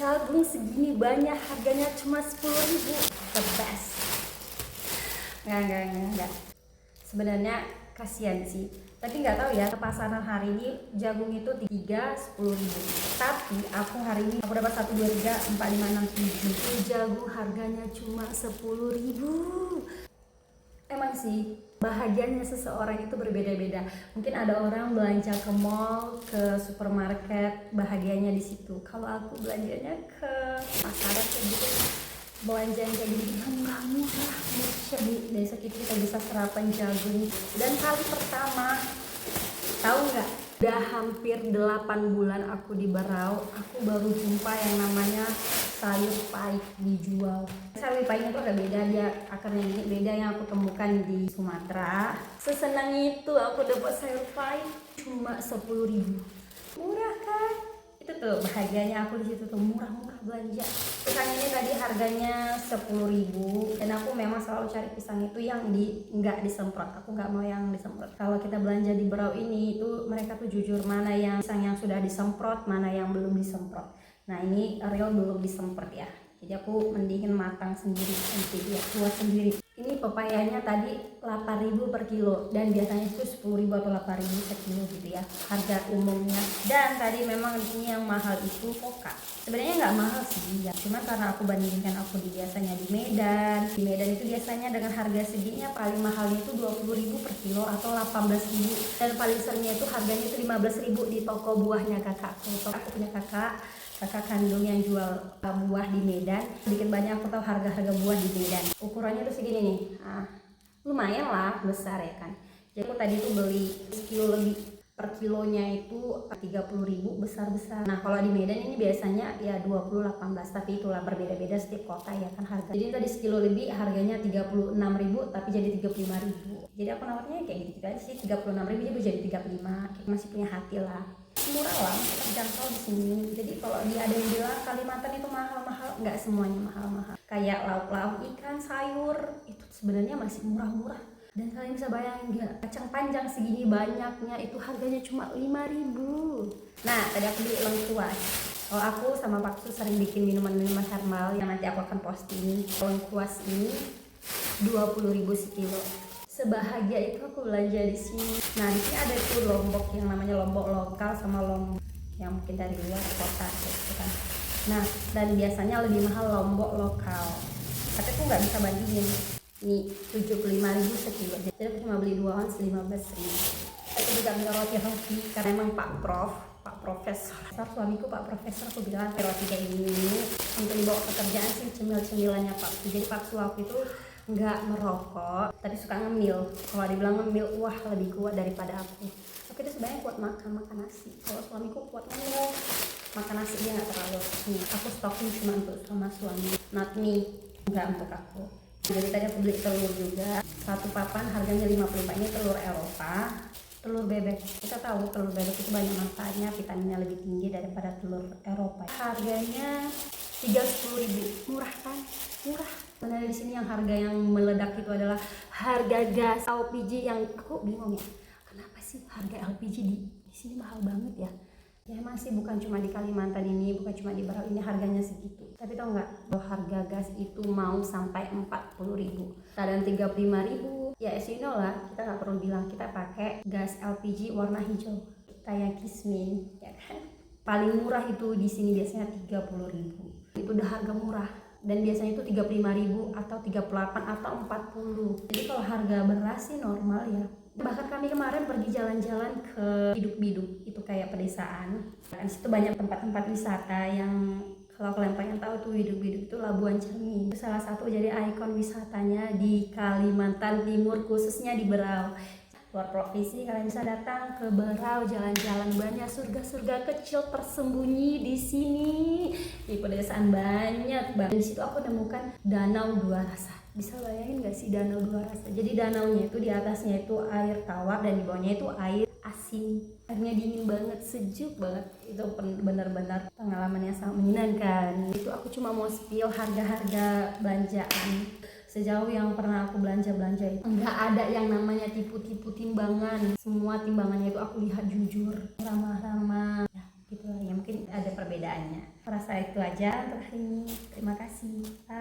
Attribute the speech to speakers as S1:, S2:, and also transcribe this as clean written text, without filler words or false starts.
S1: jagung segini banyak harganya cuma 10.000. The best. Enggak. Sebenarnya kasihan sih. Tapi nggak tahu ya, ke pasaran hari ini jagung itu 10.000. Tapi aku hari ini aku dapat 1, 2, 3, 4, 5, 6, 7. Jagung harganya cuma 10.000. Emang sih, bahagianya seseorang itu berbeda-beda. Mungkin ada orang belanja ke mall, ke supermarket, bahagianya di situ. Kalau aku belanjanya ke pasaran kayak gitu, belanja yang kayak gini murah-murah. Besok itu kita bisa sarapan jagung. Dan kali pertama, tahu nggak? Udah hampir 8 bulan aku di Berau, aku baru jumpa yang namanya sayur paik dijual. Sayur paiknya tuh agak beda, dia akarnya ini beda yang aku temukan di Sumatera. Sesenang itu aku dapat sayur paik cuma 10.000. Murah kan? Itu tuh bahagianya aku di situ tuh, murah-murah belanja. Pisang ini tadi harganya 10.000 dan aku memang selalu cari pisang itu yang nggak disemprot. Aku nggak mau yang disemprot. Kalau kita belanja di Berau ini itu mereka tuh jujur mana yang pisang yang sudah disemprot, mana yang belum disemprot. Nah ini real belum disemprot ya. Jadi aku mendingin matang sendiri nanti dia buat sendiri. Ini pepayanya tadi 8.000 per kilo dan biasanya itu 10.000 atau 8.000 per kilo gitu ya harga umumnya. Dan tadi memang di sini yang mahal itu poka. Sebenarnya nggak mahal sih ya, cuma karena aku bandingkan aku biasanya di Medan. Di Medan itu biasanya dengan harga seginya paling mahalnya itu 20.000 per kilo atau 18.000 dan paling seringnya itu harganya itu 15.000 di toko buahnya kakakku. Aku punya kakak kandung yang jual buah di Medan. Sedikit banyak aku tahu harga-harga buah di Medan. Ukurannya tuh segini nih. Lumayan lah besar ya kan. Jadi aku tadi tuh beli sekilo lebih, per kilonya itu 30.000 besar-besar. Nah kalau di Medan ini biasanya ya 20-18, tapi itulah berbeda-beda setiap kota ya kan harga. Jadi tadi sekilo lebih harganya 36.000 tapi jadi 35.000. Jadi aku nawarnya kayak gitu aja sih, 36.000 jadi 35. Masih punya hati lah. Murah lah, terjangkau di sini. Jadi kalau dia ada yang bilang Kalimantan itu mahal-mahal, nggak semuanya mahal-mahal. Kayak lauk-lauk ikan, sayur itu sebenarnya masih murah-murah. Dan kalian bisa bayangin nggak, kacang panjang segini banyaknya itu harganya cuma 5.000. Nah tadi aku beli lengkuas. Kalau aku sama Pak Su sering bikin minuman-minuman herbal yang nanti aku akan posting. Lengkuas ini 20.000 sekilo. Sebahagia itu aku belanja di sini. Nah di sini ada tuh lombok yang namanya lombok lokal sama lombok yang mungkin dari luar kota gitu kan. Nah dan biasanya lebih mahal lombok lokal. Tapi aku nggak bisa bandingin. Ini 75.000 sekilo. Jadi aku cuma beli 2 ons 15.000. Aku juga beli roti karena emang Pak Profesor suamiku Pak Profesor, aku bilang roti kayak ini untuk dibawa kerjaan sih cemil-cemilannya Pak. Jadi Pak Suami itu nggak merokok tapi suka ngemil. Kalau dibilang ngemil, wah lebih kuat daripada aku. Tapi itu sebenarnya kuat makan nasi. Kalau suamiku kuat ngemil, makan nasi dia nggak terlalu. Nih aku stokin cuma untuk sama suami, not me, nggak untuk aku. Jadi tadi aku beli telur juga, satu papan harganya 55. Ini telur Eropa, telur bebek. Kita tahu telur bebek itu banyak manfaatnya, vitaminnya lebih tinggi daripada telur Eropa. Harganya 30.000, murah kan? Murah. Sebenarnya di sini yang harga yang meledak itu adalah harga gas LPG yang aku bingung ya. Kenapa sih harga LPG di sini mahal banget ya? Ya emang sih bukan cuma di Kalimantan ini, bukan cuma di Berau ini harganya segitu. Tapi tau nggak, harga gas itu mau sampai 40.000, kadang 35.000. Ya as you know lah, kita nggak perlu bilang kita pakai gas LPG warna hijau kayak Kismin, ya kan? Paling murah itu di sini biasanya 30.000. Itu udah harga murah. Dan biasanya itu 35.000 atau 38 atau 40. Jadi kalau harga beras sih normal ya. Bahkan kami kemarin pergi jalan-jalan ke Biduk-Biduk, itu kayak pedesaan. Di situ banyak tempat-tempat wisata yang kalau kalian pengen tahu tuh Biduk-Biduk itu Labuan Cermin. Itu salah satu jadi ikon wisatanya di Kalimantan Timur, khususnya di Berau. Luar provinsi kalian bisa datang ke Berau, jalan-jalan, banyak surga-surga kecil tersembunyi di sini. Di pedesaan banyak banget. Di situ aku nemukan danau dua rasa. Bisa bayangin gak sih danau dua rasa? Jadi danaunya itu di atasnya itu air tawar dan di bawahnya itu air asin. Airnya dingin banget, sejuk banget. Itu benar-benar pengalaman yang sangat menyenangkan. Itu aku cuma mau spill harga-harga belanjaan. Sejauh yang pernah aku belanja itu nggak ada yang namanya tipu-tipu timbangan. Semua timbangannya itu aku lihat jujur, ramah-ramah, ya gitu lah. Ya mungkin ada perbedaannya. Rasa itu aja untuk hari ini. Terima kasih. Bye.